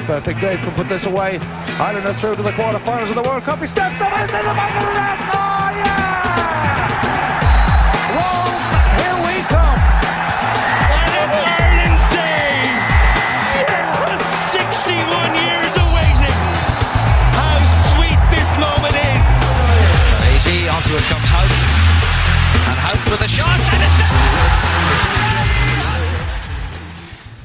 Big Dave can put this away. Ireland are through to the quarterfinals of the World Cup. He steps up and it's in the back of the net. Oh yeah! Rome, here we come. And it's Ireland's day. Yeah! 61 years of waiting. How sweet this moment is. Easy, onto it comes Hout. And Hout with a shot, and it's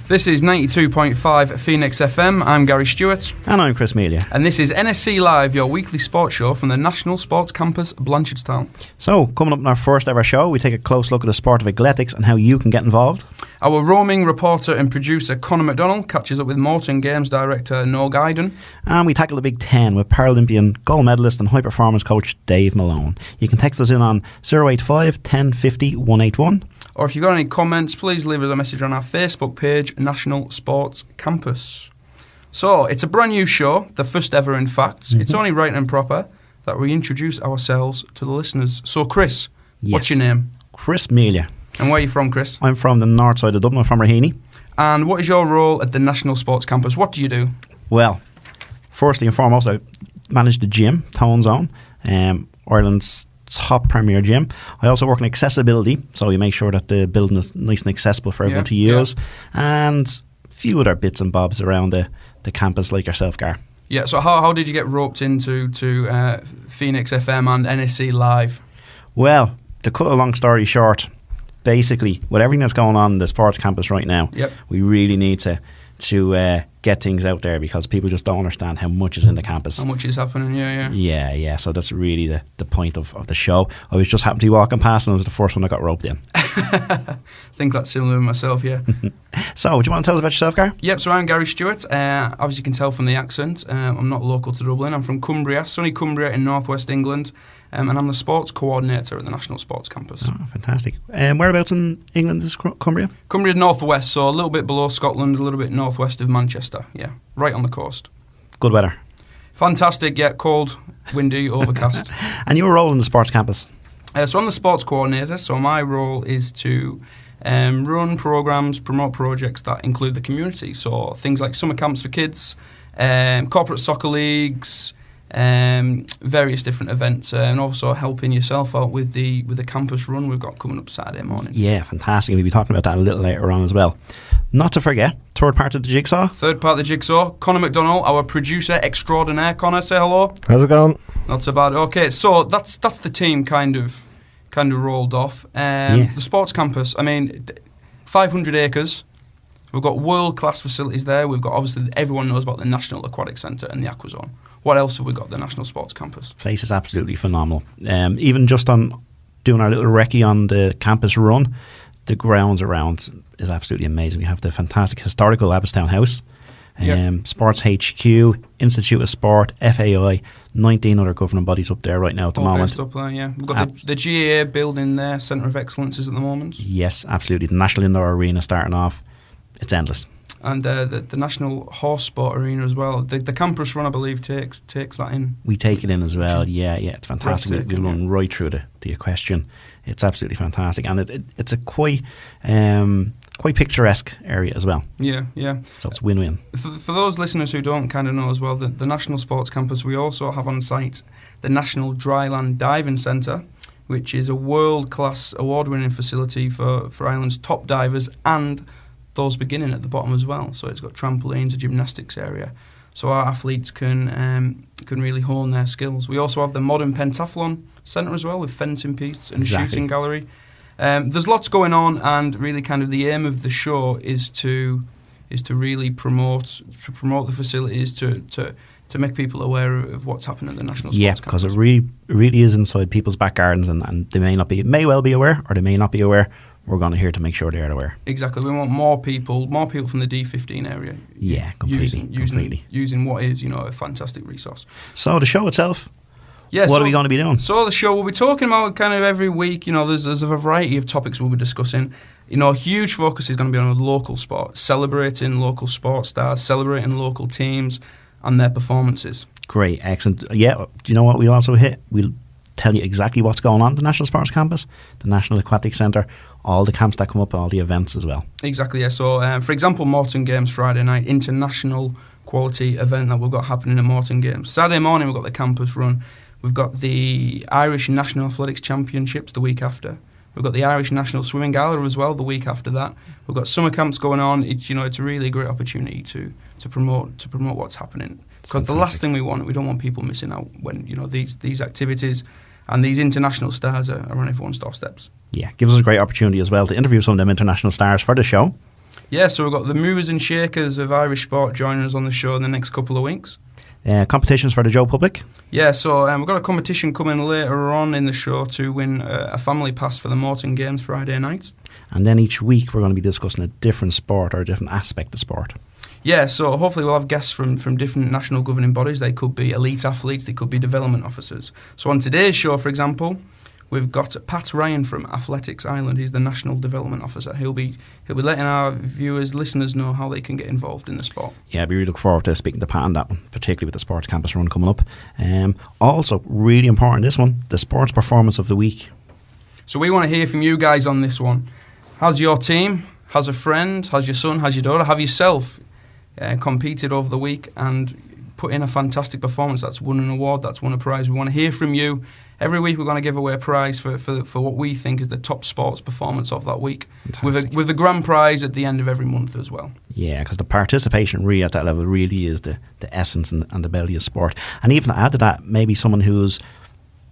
This is 92.5 Phoenix FM. I'm Gary Stewart. And I'm Chris Melia. And this is NSC Live, your weekly sports show from the National Sports Campus, Blanchardstown. So, coming up in our first ever show, we take a close look at the sport of athletics and how you can get involved. Our roaming reporter and producer Conor McDonnell catches up with Morton Games director Noel Guyden. And we tackle the Big Ten with Paralympian gold medalist and high performance coach Dave Malone. You can text us in on 085 10 50 181. Or if you've got any comments, please leave us a message on our Facebook page, National Sports Campus. So, it's a brand new show, the first ever in fact. Mm-hmm. It's only right and proper that we introduce ourselves to the listeners. So, Chris, what's your name? Chris Melia. And where are you from, Chris? I'm from the north side of Dublin, I'm from Raheny. And what is your role at the National Sports Campus? What do you do? Well, firstly and foremost, I manage the gym, Tones On, Ireland's top premier gym. I also work in accessibility, so we make sure that the building is nice and accessible for everyone to use, and a few other bits and bobs around the campus like yourself, Gar. Yeah, so how did you get roped into Phoenix FM and NSC Live? Well, to cut a long story short, basically, with everything that's going on in the sports campus right now, we really need to get things out there because people just don't understand how much is in the campus. How much is happening, Yeah, so that's really the point of the show. I was just happened to be walking past and I was the first one that got roped in. I think that's similar to myself, yeah. So, do you want to tell us about yourself, Gary? Yep, so I'm Gary Stewart. As you can tell from the accent, I'm not local to Dublin. I'm from Cumbria, sunny Cumbria in northwest England. And I'm the sports coordinator at the National Sports Campus. Oh, fantastic. Whereabouts in England is Cumbria? Cumbria northwest, so a little bit below Scotland, a little bit northwest of Manchester. Yeah, right on the coast. Good weather. Fantastic, yeah, cold, windy, overcast. And your role in the sports campus? So I'm the sports coordinator, so my role is to run programmes, promote projects that include the community. So things like summer camps for kids, corporate soccer leagues, various different events, and also helping yourself out with the campus run we've got coming up Saturday morning. Yeah, fantastic. We'll be talking about that a little later on as well. Not to forget, third part of the jigsaw. Third part of the jigsaw, Conor McDonnell, our producer extraordinaire. Conor, say hello. How's it going? Not so bad. Okay, so that's the team kind of rolled off. The sports campus, 500 acres. We've got world-class facilities there. We've got, obviously, everyone knows about the National Aquatic Centre and the Aquazone. What else have we got at the National Sports Campus? Place is absolutely phenomenal. Even just on doing our little recce on the campus run, the grounds around is absolutely amazing. We have the fantastic historical Abbottstown House, Sports HQ, Institute of Sport, FAI, 19 other governing bodies up there right now at the moment. Based up there, yeah. We've got the GAA building there, Centre of Excellence is at the moment. Yes, absolutely. The National Indoor Arena starting off. It's endless. And the National Horse Sport Arena as well. The campus run, I believe, takes that in. We take it in as well. Yeah, it's fantastic. We run right through the equestrian. It's absolutely fantastic, and it's a quite picturesque area as well. Yeah. So it's win-win. For those listeners who don't kind of know as well, the National Sports Campus, we also have on site the National Dryland Diving Centre, which is a world-class, award-winning facility for Ireland's top divers and those beginning at the bottom as well. So it's got trampolines, a gymnastics area, so our athletes can really hone their skills. We also have the modern pentathlon centre as well, with fencing pieces and shooting gallery. There's lots going on, and really kind of the aim of the show is to really promote the facilities, to make people aware of what's happening at the National Sports Campus. Yeah, because it really is inside people's back gardens, and they may well be aware, or they may not be aware. We're going to here to make sure they're aware. Exactly. We want more people from the D15 area. Yeah, completely. Using what is, a fantastic resource. So the show itself, what are we going to be doing? So the show, we'll be talking about kind of every week, there's a variety of topics we'll be discussing. A huge focus is going to be on local sport, celebrating local sports stars, celebrating local teams and their performances. Great, excellent. Yeah, do you know what we'll also hit? We'll tell you exactly what's going on at the National Sports Campus, the National Aquatic Centre, all the camps that come up, all the events as well. Exactly, yeah. So, for example, Morton Games Friday night, international quality event that we've got happening at Morton Games. Saturday morning we've got the campus run. We've got the Irish National Athletics Championships the week after. We've got the Irish National Swimming Gala as well the week after that. We've got summer camps going on. It's a really great opportunity to promote what's happening. Because the last thing we don't want people missing out when these activities and these international stars are on everyone's doorsteps. Yeah, gives us a great opportunity as well to interview some of them international stars for the show. Yeah, so we've got the movers and shakers of Irish sport joining us on the show in the next couple of weeks. Competitions for the Joe public? Yeah, so we've got a competition coming later on in the show to win a family pass for the Morton Games Friday night. And then each week we're going to be discussing a different sport or a different aspect of sport. Yeah, so hopefully we'll have guests from different national governing bodies. They could be elite athletes, they could be development officers. So on today's show, for example, we've got Pat Ryan from Athletics Ireland. He's the National Development Officer. He'll be letting our viewers, listeners know how they can get involved in the sport. Yeah, I'd be really looking forward to speaking to Pat on that one, particularly with the Sports Campus Run coming up. Also, really important, this one, the Sports Performance of the Week. So we want to hear from you guys on this one. Has your team, has a friend, has your son, has your daughter, have yourself competed over the week and put in a fantastic performance that's won an award, that's won a prize? We want to hear from you. Every week we're going to give away a prize for what we think is the top sports performance of that week, with a grand prize at the end of every month as well. Yeah, because the participation really at that level really is the essence and the belly of sport. And even to add to that, maybe someone who's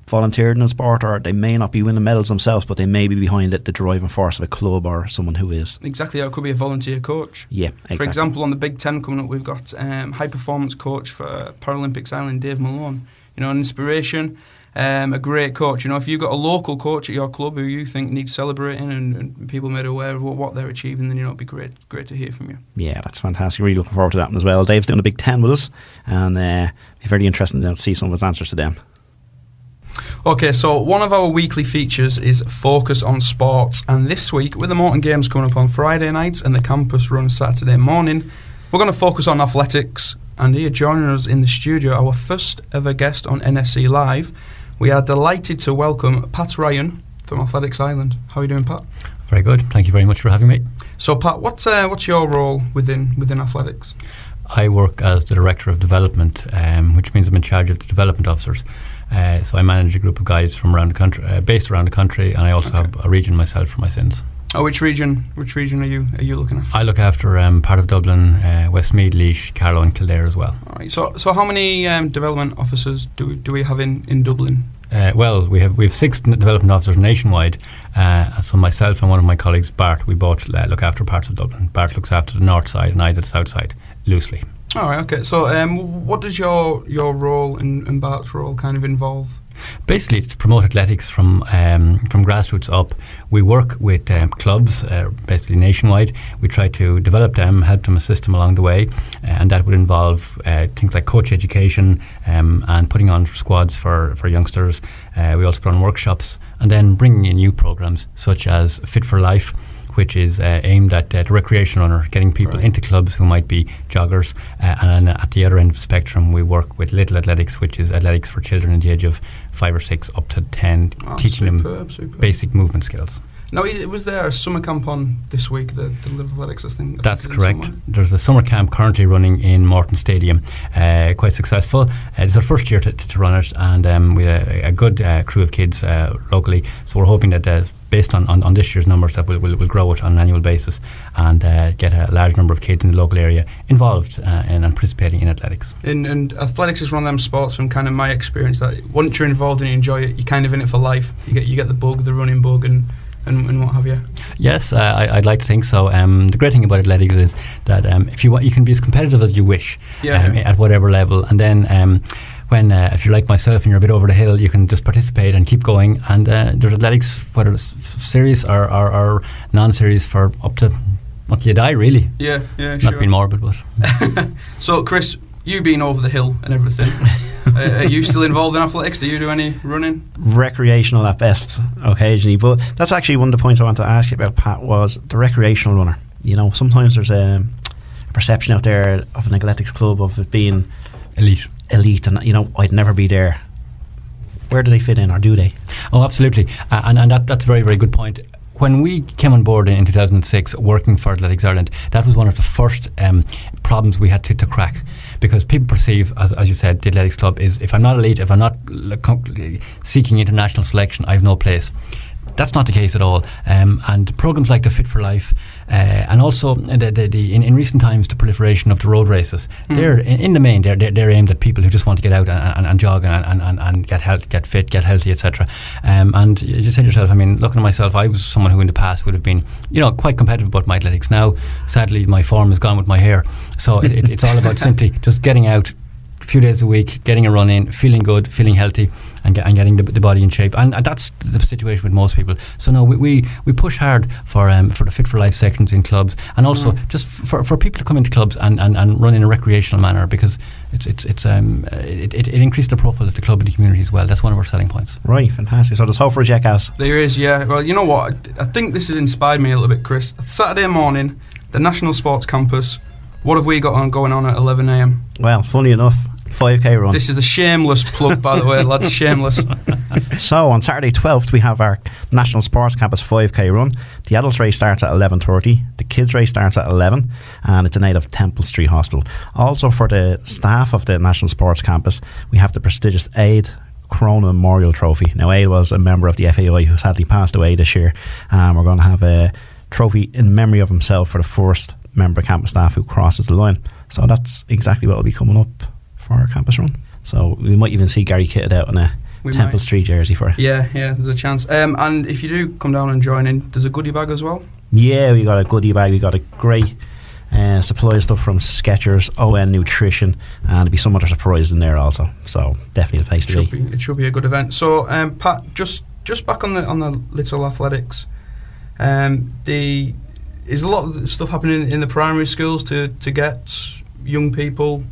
volunteered in a sport, or they may not be winning medals themselves, but they may be behind it, the driving force of a club or someone who is. Exactly, it could be a volunteer coach. Yeah, exactly. For example, on the Big Ten coming up, we've got high performance coach for Paralympics Ireland, Dave Malone. An inspiration. A great coach. If you've got a local coach at your club who you think needs celebrating and people made aware of what they're achieving, then it'd be great to hear from you. Yeah, that's fantastic. Really looking forward to that one as well. Dave's doing a Big Ten with us, and it'll be very interesting to see some of his answers to them. Okay, so one of our weekly features is Focus on Sports, and this week, with the Morton Games coming up on Friday nights and the campus run Saturday morning, we're going to focus on athletics. And here joining us in the studio, our first ever guest on NSC Live, we are delighted to welcome Pat Ryan from Athletics Ireland. How are you doing, Pat? Very good. Thank you very much for having me. So, Pat, what's your role within athletics? I work as the Director of Development, which means I'm in charge of the development officers. So I manage a group of guys from around the country, based around the country, and I also have a region myself for my sins. Oh, which region are you looking after? I look after part of Dublin, Westmeath, Laois, Carlow and Kildare as well. All right. So how many development officers do we have in Dublin? Well, we have 6 development officers nationwide. So myself and one of my colleagues, Bart, we both look after parts of Dublin. Bart looks after the north side and I the south side, loosely. All right, okay. So what does your role and Bart's role kind of involve? Basically, it's to promote athletics from grassroots up. We work with clubs, basically nationwide. We try to develop them, help them, assist them along the way, and that would involve things like coach education and putting on squads for youngsters. We also put on workshops and then bringing in new programs such as Fit for Life, which is aimed at the recreation runner, getting people into clubs who might be joggers. And at the other end of the spectrum, we work with Little Athletics, which is athletics for children in the age of 5 or 6 up to 10, teaching them basic movement skills. Now, was there a summer camp on this week, the Little Athletics, I think? That's correct. There's a summer camp currently running in Morton Stadium, quite successful. It's our first year to run it, and we had a good crew of kids locally, so we're hoping that based on this year's numbers that we'll grow it on an annual basis and get a large number of kids in the local area involved in participating in athletics. And athletics is one of them sports, from kind of my experience, that once you're involved and you enjoy it, you're kind of in it for life. You get the bug, the running bug, and what have you. Yes, I'd like to think so. The great thing about athletics is that if you want, you can be as competitive as you wish at whatever level, and then when if you're like myself and you're a bit over the hill, you can just participate and keep going. And there's athletics, whether it's serious or non-serious, for up to until you die, really. Yeah, Not sure. being morbid, but. So, Chris, you being over the hill and everything, are you still involved in athletics? Do you do any running? Recreational at best, occasionally. But that's actually one of the points I wanted to ask you about, Pat, was the recreational runner. Sometimes there's a perception out there of an athletics club of it being elite, and I'd never be there. Where do they fit in, or do they? Oh, absolutely, and that's a very, very good point. when we came on board in 2006 working for Athletics Ireland, that was one of the first problems we had to crack, because people perceive, as you said, the Athletics Club is, if I'm not elite, if I'm not seeking international selection, I have no place. That's not the case at all. And programs like the Fit for Life, and also in recent times the proliferation of the road races, they're in the main they're aimed at people who just want to get out and jog and get fit, get healthy, etc. And you said yourself, I mean, looking at myself, I was someone who in the past would have been, quite competitive about my athletics. Now, sadly, my form is gone with my hair, so it's all about simply just getting out a few days a week, getting a run in, feeling good, feeling healthy, and getting the body in shape. And that's the situation with most people. So no, we push hard for the Fit for Life sections in clubs, and also just for people to come into clubs and run in a recreational manner, because it increased the profile of the club in the community as well. That's one of our selling points. Right, fantastic. So there's hope for Jackass. There is, yeah. Well, you know what? I think this has inspired me a little bit, Chris. Saturday morning, the National Sports Campus. What have we got going on at 11 a.m? Well, funny enough, 5k run. This is a shameless plug, by the way, lads. Shameless. So on Saturday 12th we have our National Sports Campus 5k run. The adults race starts at 11:30. The kids race starts at 11, and it's a night of Temple Street Hospital. Also for the staff of the National Sports Campus, we have the prestigious Aid Corona Memorial Trophy. Now, Aid was a member of the FAI who sadly passed away this year, and we're going to have a trophy in memory of himself for the first member of campus staff who crosses the line. So that's exactly what will be coming up for our campus run. So we might even see Gary kitted out in a Temple Street jersey for it. Yeah, there's a chance. And if you do come down and join in, there's a goodie bag as well. Yeah, we got a goodie bag. We got a great supply of stuff from Skechers, ON Nutrition, and there'll be some other surprises in there also. So definitely a place to be. It should be a good event. So Pat, just back on the little athletics. Is a lot of stuff happening in the primary schools to get young people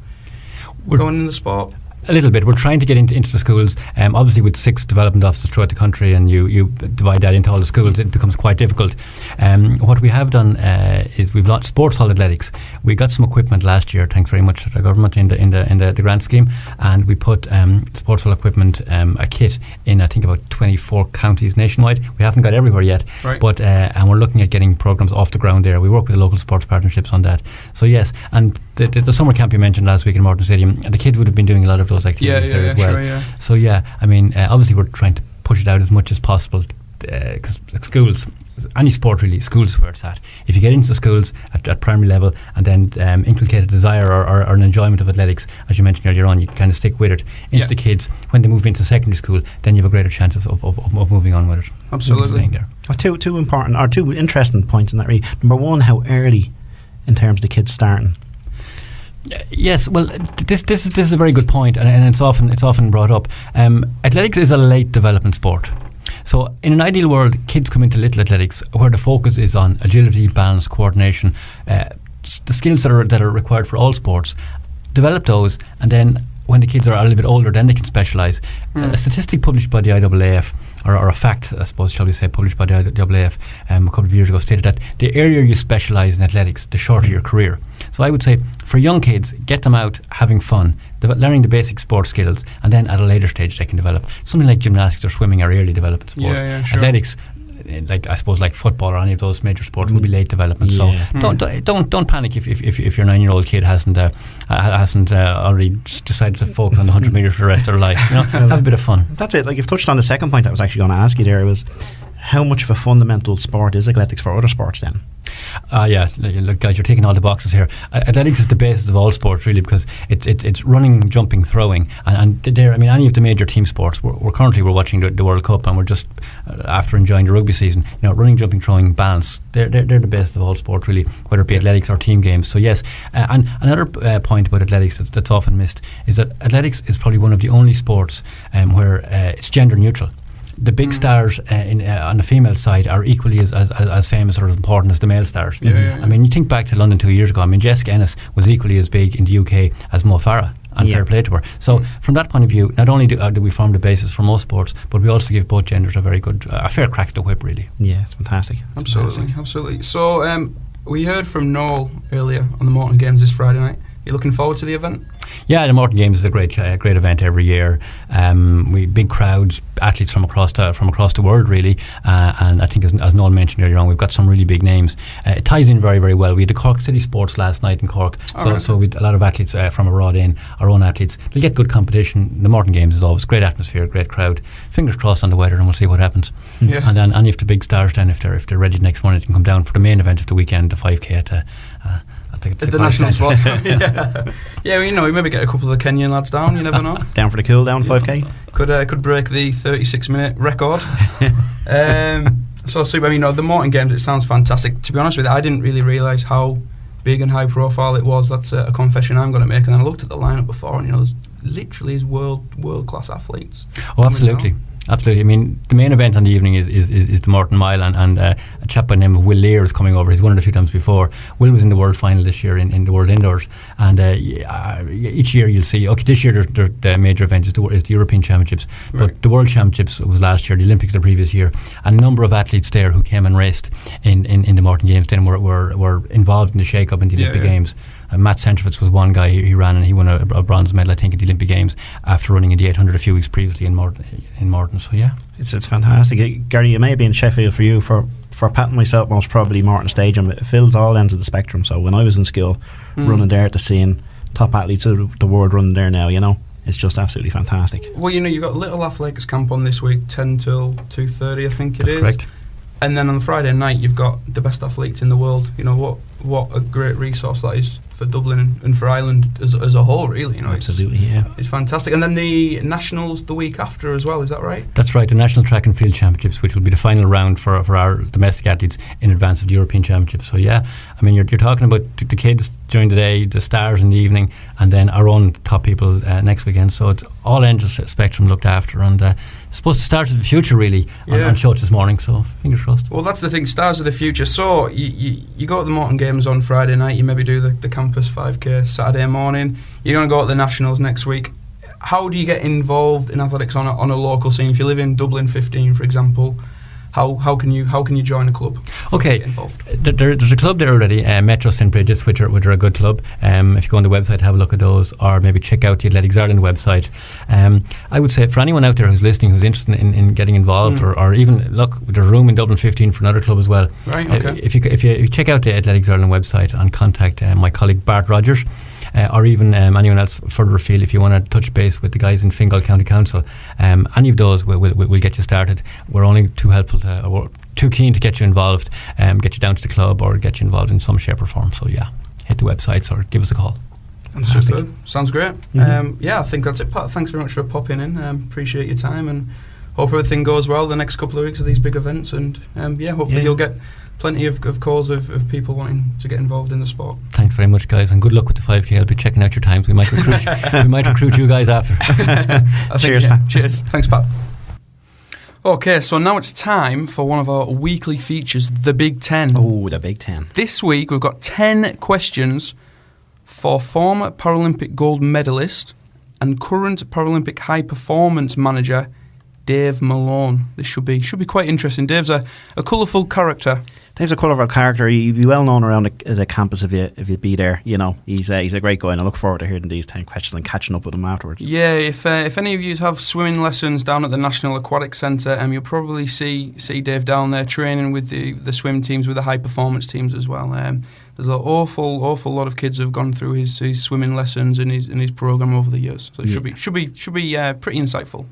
going in the sport? A little bit. We're trying to get into the schools. Obviously, with 6 development officers throughout the country, and you divide that into all the schools, it becomes quite difficult. What we have done is we've launched Sports Hall Athletics. We got some equipment last year, thanks very much to the government in the grant scheme, and we put Sports Hall equipment, a kit in I think about 24 counties nationwide. We haven't got everywhere yet, right. But and we're looking at getting programs off the ground there. We work with the local sports partnerships on that. So yes, and the summer camp you mentioned last week in Morton Stadium, the kids would have been doing a lot of those activities there as well. Sure, so I mean, obviously we're trying to push it out as much as possible, because schools, any sport really, schools is where it's at. If you get into the schools at primary level and then inculcate a desire or an enjoyment of athletics, as you mentioned earlier on, you kind of stick with it into the kids. When they move into secondary school, then you have a greater chance of moving on with it. Absolutely. There. Two important or two interesting points in that really. Number one, how early in terms of the kids starting. Yes, well, this is a very good point, and it's often brought up. Athletics is a late development sport. So in an ideal world, kids come into little athletics where the focus is on agility, balance, coordination, the skills that are required for all sports. Develop those, and then when the kids are a little bit older, then they can specialise. A statistic published by the IAAF, or a fact, I suppose, shall we say, published by the IAAF a couple of years ago, stated that the earlier you specialise in athletics, the shorter your career. So I would say, for young kids, get them out having fun, learning the basic sports skills, and then at a later stage they can develop. Something like gymnastics or swimming are early development sports. Sure. Athletics, I suppose like football or any of those major sports, will be late development. So don't panic if your 9-year-old kid hasn't already decided to focus on the 100 metres for the rest of their life. Have a bit of fun. That's it. Like you've touched on the second point I was actually going to ask you there, was how much of a fundamental sport is athletics for other sports then? Look, guys, you're taking all the boxes here. Athletics is the basis of all sports, really, because it's running, jumping, throwing, and there. I mean, any of the major team sports. We're currently watching the World Cup, and we're just after enjoying the rugby season. Running, jumping, throwing, balance. They're the basis of all sports, really, whether it be athletics or team games. So yes, and another point about athletics that's often missed is that athletics is probably one of the only sports where it's gender neutral. The big stars on the female side are equally as famous or as important as the male stars. I mean, you think back to London 2 years ago. I mean, Jessica Ennis was equally as big in the UK as Mo Farah, and fair play to her. So from that point of view, not only do we form the basis for most sports, but we also give both genders a fair crack at the whip, really. Yeah, it's fantastic. Absolutely. So we heard from Noel earlier on the Morton Games this Friday night. You looking forward to the event? Yeah, the Morton Games is a great event every year. We big crowds, athletes from across the world, really. And I think, as Noel mentioned earlier on, we've got some really big names. It ties in very, very well. We had the Cork City Sports last night in Cork, so we had a lot of athletes from abroad in, our own athletes. They'll get good competition. The Morton Games is always great atmosphere, great crowd. Fingers crossed on the weather, and we'll see what happens. Yeah. And if the big stars then, if they're ready next morning, they can come down for the main event of the weekend, the 5K at the National Sports Club. Yeah, well, we maybe get a couple of the Kenyan lads down. You never know. Down for the cool down 5K. Could break the 36-minute record. So, the Morton Games, it sounds fantastic. To be honest with you, I didn't really realise how big and high profile it was. That's a confession I'm going to make. And then I looked at the lineup before, and there's literally world class athletes. Oh, absolutely. Absolutely. I mean, the main event on the evening is the Morton Mile, and a chap by the name of Will Lear is coming over. He's won it a few times before. Will was in the world final this year in the World Indoors, and each year you'll see. Okay, this year the major event is the European Championships, but the World Championships was last year, the Olympics the previous year, and a number of athletes there who came and raced in the Morton Games then were involved in the shake-up in the Olympic Games. Matt Centrovitz was one guy. He ran and he won a bronze medal, I think, at the Olympic Games after running in the 800 a few weeks previously in Morton. So yeah, it's fantastic. Gary, it may be in Sheffield for you. For Pat and myself, most probably Morton Stadium. It fills all ends of the spectrum. So when I was in school, running there to seeing top athletes of the world running there now, it's just absolutely fantastic. Well, you've got Little Athletics camp on this week, 10 till 2:30, I think it is. That's correct. And then on the Friday night, you've got the best athletes in the world. What a great resource that is for Dublin and for Ireland as a whole, really. Absolutely, it's fantastic. And then the Nationals the week after as well, is that right? That's right, the National Track and Field Championships, which will be the final round for our domestic athletes in advance of the European Championships. So yeah, I mean, you're talking about the kids during the day, the stars in the evening, and then our own top people next weekend. So it's all ends of the spectrum looked after, and it's supposed to start of the future really on shows this morning, so fingers crossed. Well, that's the thing, stars of the future. So you go to the Morton Games on Friday night, you maybe do the campus 5K Saturday morning, you're going to go to the Nationals next week. How do you get involved in athletics on a local scene? If you live in Dublin 15, for example, how can you join a club? Okay, there's a club there already, Metro St Bridget's, which are a good club. If you go on the website, have a look at those, or maybe check out the Athletics Ireland website. I would say for anyone out there who's listening, who's interested in getting involved, or even look, there's room in Dublin 15 for another club as well. Right. Okay. If you check out the Athletics Ireland website and contact my colleague Bart Rogers. Or even anyone else further afield, if you want to touch base with the guys in Fingal County Council, any of those will get you started. We're only too keen to get you involved, get you down to the club, or get you involved in some shape or form. So yeah, hit the websites or give us a call. Fantastic. Super. Sounds great. I think that's it, Pat. Thanks very much for popping in. Appreciate your time, and hope everything goes well the next couple of weeks of these big events. And hopefully you'll get plenty of calls of people wanting to get involved in the sport. Thanks very much, guys, and good luck with the 5K. I'll be checking out your times. We might recruit you guys after. Cheers. Cheers. Thanks, Pat. Okay, so now it's time for one of our weekly features, the Big Ten. Oh, the Big Ten. This week we've got 10 questions for former Paralympic gold medalist and current Paralympic high performance manager Dave Malone. This should be quite interesting. Dave's a colourful character. Dave's a colourful character. He'd be well known around the campus if you'd be there. He's a great guy, and I look forward to hearing these 10 questions and catching up with him afterwards. Yeah, if any of you have swimming lessons down at the National Aquatic Centre, you'll probably see Dave down there training with the swim teams, with the high performance teams as well. There's an awful lot of kids who have gone through his swimming lessons and his programme over the years. So it should be pretty insightful.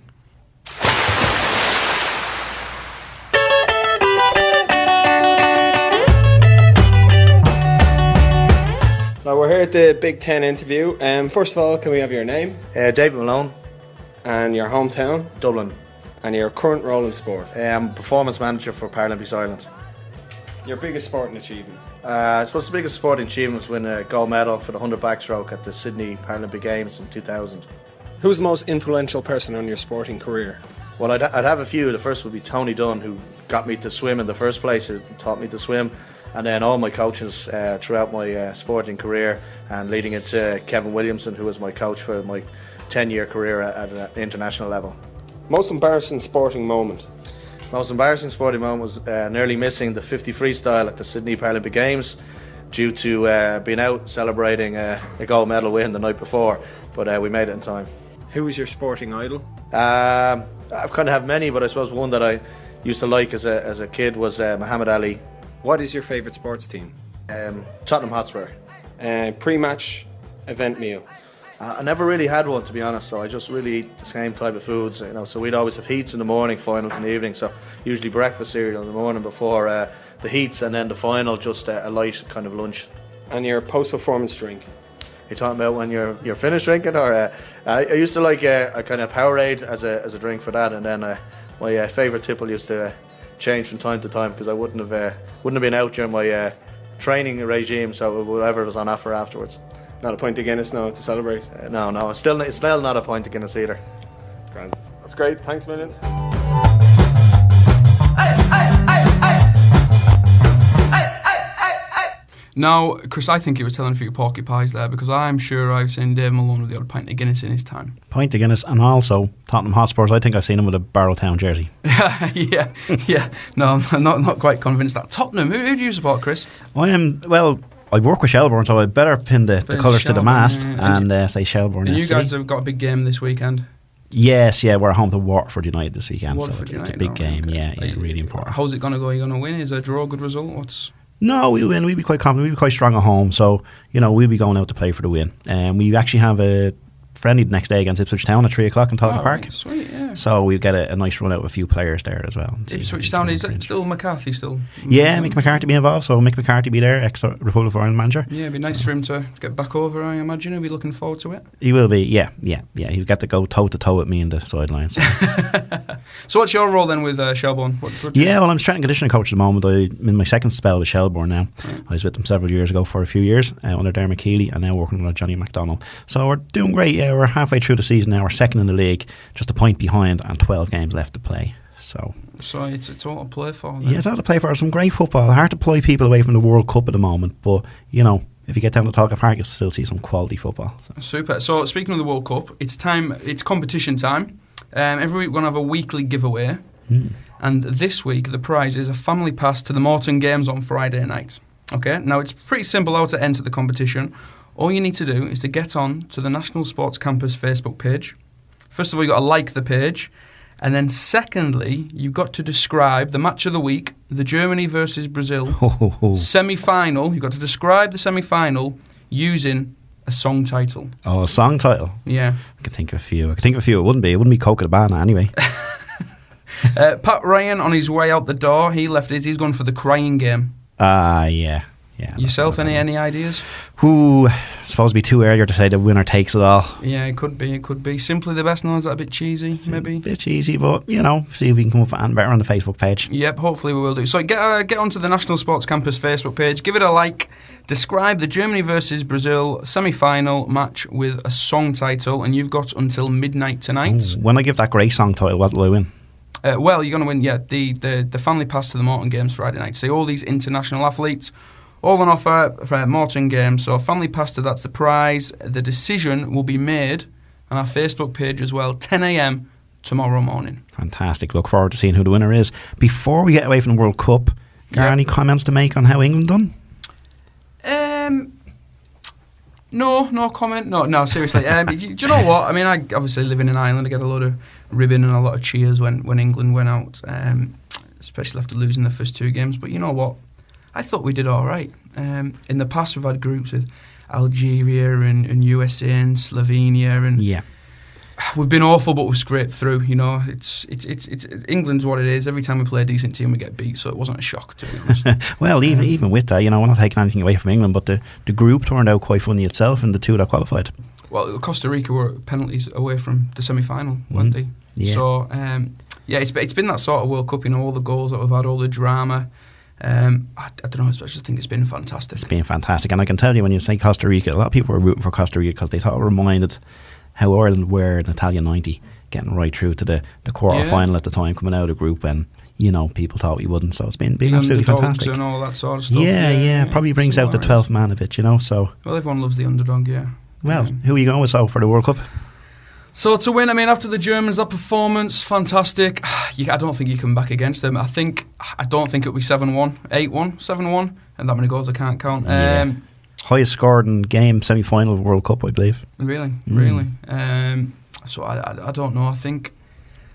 So we're here at the Big Ten interview. First of all, can we have your name? David Malone. And your hometown? Dublin. And your current role in sport? I'm performance manager for Paralympics Ireland. Your biggest sporting achievement? I suppose the biggest sporting achievement was winning a gold medal for the 100 backstroke at the Sydney Paralympic Games in 2000. Who's the most influential person on your sporting career? Well, I'd have a few. The first would be Tony Dunn, who got me to swim in the first place, who taught me to swim. And then all my coaches throughout my sporting career, and leading into Kevin Williamson, who was my coach for my 10-year career at an international level. Most embarrassing sporting moment? Most embarrassing sporting moment was nearly missing the 50 freestyle at the Sydney Paralympic Games. due to being out celebrating a gold medal win the night before, but we made it in time. Who was your sporting idol? I've kind of have many, but I suppose one that I used to like as a kid was Muhammad Ali. What is your favourite sports team? Tottenham Hotspur. Pre-match event meal? I never really had one, to be honest, so I just really eat the same type of foods, so we'd always have heats in the morning, finals in the evening, so usually breakfast cereal in the morning before the heats, and then the final just a light kind of lunch. And your post-performance drink? You're talking about when you're finished drinking, or I used to like a kind of Powerade as a drink for that, and then my favourite tipple used to change from time to time because I wouldn't have been out during my training regime, so whatever was on offer afterwards. Not a pint of Guinness now to celebrate? No, it's still not a pint of Guinness either. Grand. That's great. Thanks a million. Now, Chris, I think he was telling a few porcupines there, because I'm sure I've seen Dave Malone with the odd pint of Guinness in his time. Pint of Guinness, and also Tottenham Hotspurs. I think I've seen him with a Barrowtown jersey. yeah. No, I'm not quite convinced that. Tottenham, who do you support, Chris? I work with Shelbourne, so I better pin the colours to the mast and say Shelbourne And FC. you guys have got a big game this weekend. Yes, we're home to Watford United this weekend, Watford so United, it's a big game. okay. Yeah, really important. How's it going to go? Are you going to win? Is a draw a good result? No, we win. We'll be quite confident. We'll be quite strong at home, so we'll be going out to play for the win. We actually have a friendly the next day against Ipswich Town at 3 o'clock in Tolka Park. Right, sweet, yeah. So we'll get a nice run out with a few players there as well. Ipswich Town, is it still McCarthy still? Yeah, Mick McCarthy be involved, so Mick McCarthy be there, ex-Republic of Ireland manager. Yeah, it'd be nice for him to get back over, I imagine. He'll be looking forward to it. He will be, yeah. He'll get to go toe-to-toe with me in the sidelines. So what's your role then with Shelbourne? I'm strength and conditioning coach at the moment. I'm in my second spell with Shelbourne now. Right. I was with them several years ago for a few years under Dermot Keeley, and now working with Johnny McDonald. So we're doing great. Yeah, we're halfway through the season now. We're second in the league, just a point behind, and 12 games left to play. So it's all to play for then. Yeah, it's all to play for. Some great football. Hard to ply people away from the World Cup at the moment, but if you get down to Tolka Park, you'll still see some quality football. So. Super. So speaking of the World Cup, it's competition time. Every week we're going to have a weekly giveaway. And this week the prize is a family pass to the Morton Games on Friday night. Okay, now it's pretty simple how to enter the competition. All you need to do is to get on to the National Sports Campus Facebook page. First of all, you've got to like the page. And then secondly, you've got to describe the match of the week, the Germany versus Brazil semi-final. You've got to describe the semi-final using a song title. Oh, a song title? Yeah. I can think of a few. It wouldn't be Copacabana anyway. Pat Ryan, on his way out the door, he's gone for the Crying Game. Yeah. Yourself, any ideas? It's supposed to be too early to say the winner takes it all. Yeah, it could be. Simply the Best. No, is that a bit cheesy, maybe? A bit cheesy, but, see if we can come up and better on the Facebook page. Yep, hopefully we will do. So get onto the National Sports Campus Facebook page, give it a like, describe the Germany versus Brazil semi-final match with a song title, and you've got until midnight tonight. When I give that great song title, what will I win? You're going to win, the family pass to the Morton Games Friday night. See all these international athletes, all on offer for Morton Games. So family pass to that's the prize. The decision will be made on our Facebook page as well, 10 a.m. tomorrow morning. Fantastic. Look forward to seeing who the winner is. Before we get away from the World Cup, any comments to make on how England done? No comment. No, seriously. Do you know what? I mean, I obviously living in Ireland, I get a lot of ribbon and a lot of cheers when England went out, especially after losing the first two games. But you know what? I thought we did all right. In the past, we've had groups with Algeria and USA and Slovenia, and we've been awful, but we've scraped through. It's England's what it is. Every time we play a decent team, we get beat, so it wasn't a shock, to be honest. Well, even with that, we're not taking anything away from England, but the group turned out quite funny itself, and the two that qualified. Well, Costa Rica were penalties away from the semi-final, weren't they? Yeah. So, it's been that sort of World Cup, all the goals that we've had, all the drama. I don't know, I just think it's been fantastic. It's been fantastic, and I can tell you, when you say Costa Rica, a lot of people were rooting for Costa Rica because they thought it reminded how Ireland were in Italia 90, getting right through to the quarter final at the time, coming out of the group, and people thought we wouldn't. So it's been absolutely fantastic and all that sort of stuff. Yeah, probably brings out the 12th man a bit, So well, everyone loves the underdog. Well, who are you going with for the World Cup? So to win, I mean, after the Germans, that performance, fantastic. I don't think you can back against them. I don't think it'll be 7-1, 8-1, 7-1, and that many goals I can't count. Yeah. Highest scored in game semi-final of World Cup, I believe. Really. So I don't know. I think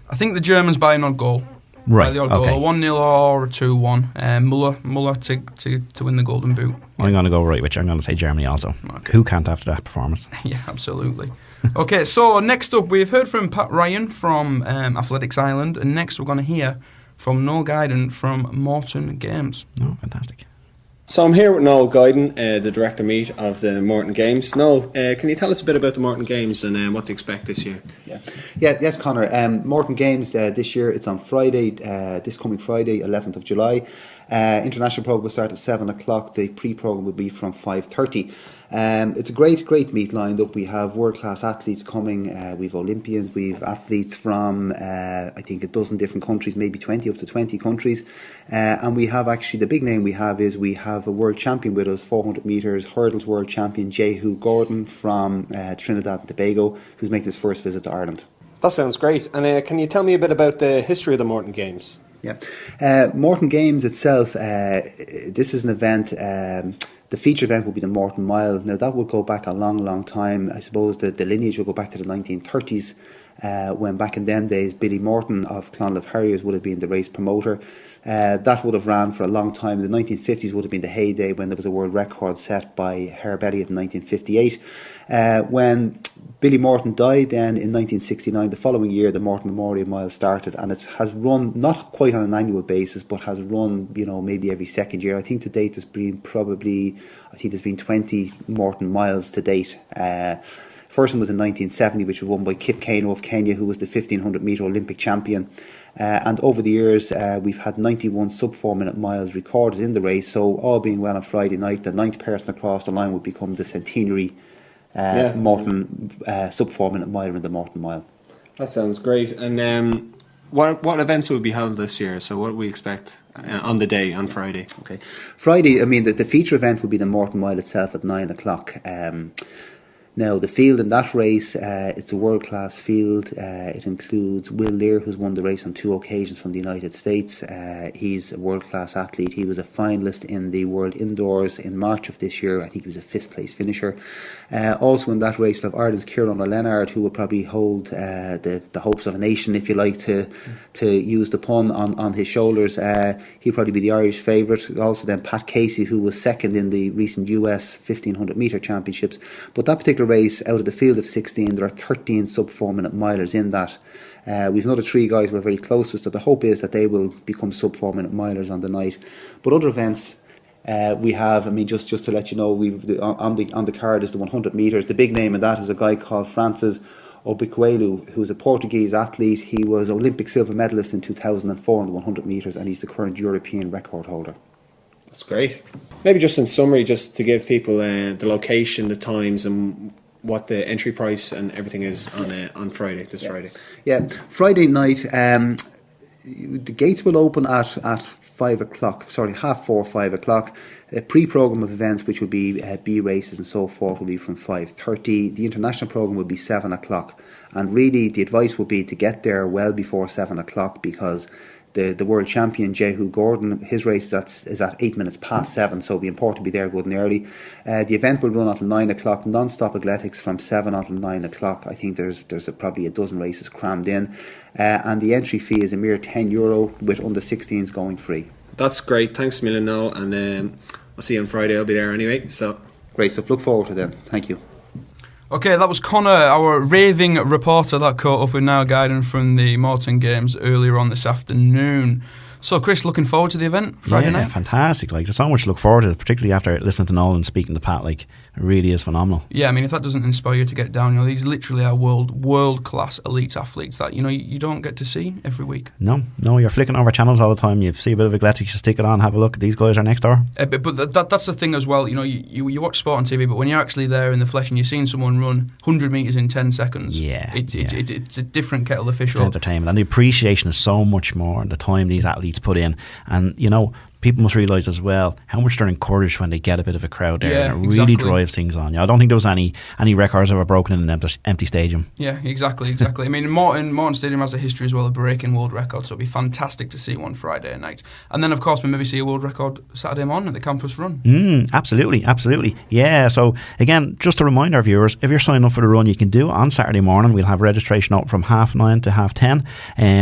the Germans by an odd goal. Right. By the odd Okay. goal, a 1-0 or a 2-1. Muller to win the Golden Boot. I'm going to go right with you. I'm going to say Germany also. Okay. Who can't after that performance? Yeah, absolutely. Okay, so next up we've heard from Pat Ryan from Athletics Ireland, and next we're going to hear from Noel Guyden from Morton Games. Oh, fantastic. So I'm here with Noel Guyden, the director meet of the Morton Games. Noel, can you tell us a bit about the Morton Games and what to expect this year? Yes, Conor. Morton Games this year, it's on Friday, this coming Friday, 11th of July. International programme will start at 7 o'clock. The pre-programme will be from 5:30. It's a great meet lined up. We have world-class athletes coming. We've Olympians, we've athletes from I think a dozen different countries, maybe 20 up to 20 countries. And we have actually, the big name we have a world champion with us, 400 metres hurdles world champion Jehu Gordon from Trinidad and Tobago, who's making his first visit to Ireland. That sounds great. And can you tell me a bit about the history of the Morton Games? Yeah, Morton Games itself, this is an event, the feature event will be the Morton Mile. Now that will go back a long time. I suppose the lineage will go back to the 1930s, when back in them days Billy Morton of Clonliffe Harriers would have been the race promoter. That would have ran for a long time. The 1950s would have been the heyday when there was a world record set by Herb Elliott in 1958. When Billy Morton died then in 1969, the following year the Morton Memorial Mile started, and it has run not quite on an annual basis but has run maybe every second year. I think to date there's been 20 Morton Miles to date. First one was in 1970, which was won by Kip Keino of Kenya, who was the 1500 metre Olympic champion. And over the years, we've had 91 sub-4 minute miles recorded in the race. So all being well on Friday night, the 9th person across the line would become the centenary Morton sub-4 minute miler in the Morton Mile. That sounds great. And what events will be held this year? So what do we expect on the day, on Friday? Okay, Friday, I mean, the feature event will be the Morton Mile itself at 9 o'clock. Now, the field in that race, it's a world-class field. It includes Will Lear, who's won the race on 2 occasions from the United States. He's a world-class athlete. He was a finalist in the World Indoors in March of this year. I think he was a 5th place finisher. Also in that race, we'll have Ireland's Kieran O'Leonard, who will probably hold the hopes of a nation, if you like, to use the pun, on his shoulders. He'll probably be the Irish favourite. Also then Pat Casey, who was second in the recent US 1500 metre championships. But that particular race, out of the field of 16, there are 13 sub-4 minute milers in that. We've another 3 guys we're very close with, so the hope is that they will become sub-4 minute milers on the night. But other events we have, I mean, just to let you know, on the card is the 100 metres. The big name in that is a guy called Francis Obiquelu, who's a Portuguese athlete. He was Olympic silver medalist in 2004 in the 100 metres, and he's the current European record holder. That's great. Maybe just in summary, just to give people the location, the times, and what the entry price and everything is on Friday, Friday. Yeah, Friday night, the gates will open at 5 o'clock, 4:30, 5 o'clock. A pre-programme of events, which will be B races and so forth, will be from 5:30. The international programme will be 7 o'clock. And really, the advice would be to get there well before 7 o'clock, because the world champion Jehu Gordon, his race is at 8 minutes past 7, so it'll be important to be there good and early. The event will run until 9 o'clock, non-stop athletics from 7 until 9 o'clock. I think there's probably a dozen races crammed in, and the entry fee is a mere €10 with under 16s going free. That's great. Thanks a million, Noel, and I'll see you on Friday. I'll be there anyway. So great stuff. Look forward to them. Thank you. Okay, that was Connor, our raving reporter that caught up with Noel Guyden from the Morton Games earlier on this afternoon. So, Chris, looking forward to the event Friday night? Yeah, fantastic. There's so much to look forward to, particularly after listening to Noel and speaking to Pat. It really is phenomenal. Yeah, I mean, if that doesn't inspire you to get down, these literally are world-class elite athletes that, you don't get to see every week. No, you're flicking over channels all the time. You see a bit of athletics, you stick it on, have a look. These guys are next door. But that's the thing as well. You watch sport on TV, but when you're actually there in the flesh and you're seeing someone run 100 metres in 10 seconds, it's a different kettle of fish. It's entertainment, and the appreciation is so much more, and the time these athletes put in. And, people must realise as well how much they're encouraged when they get a bit of a crowd there, Yeah, and it exactly. really drives things on. I don't think there was any records ever broken in an empty stadium. Yeah, exactly. I mean, Morton Stadium has a history as well of breaking world records, so it'd be fantastic to see one Friday night. And then, of course, we maybe see a world record Saturday morning at the campus run. Absolutely. Yeah, so again, just to remind our viewers, if you're signing up for the run, you can do it on Saturday morning. We'll have registration up from 9:30 to 10:30.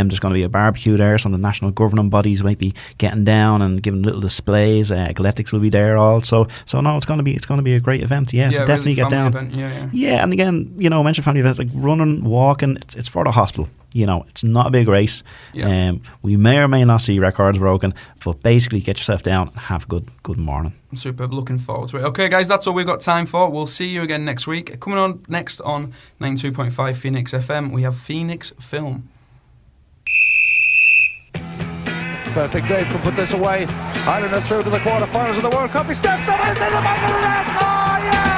There's going to be a barbecue there. Some of the national governing bodies might be getting down and giving little displays. Athletics will be there also. So no, it's going to be a great event. Yeah, so definitely really get down. Event. Yeah, and again, mention family events like running, walking. It's for the hospital. It's not a big race. Yeah. We may or may not see records broken, but basically get yourself down and have a good morning. Superb, looking forward to it. Okay, guys, that's all we've got time for. We'll see you again next week. Coming on next on 92.5 Phoenix FM, we have Phoenix Film. If Big Dave can put this away, Ireland are through to the quarterfinals of the World Cup. He steps up and it's in the back of the net. Oh, yeah!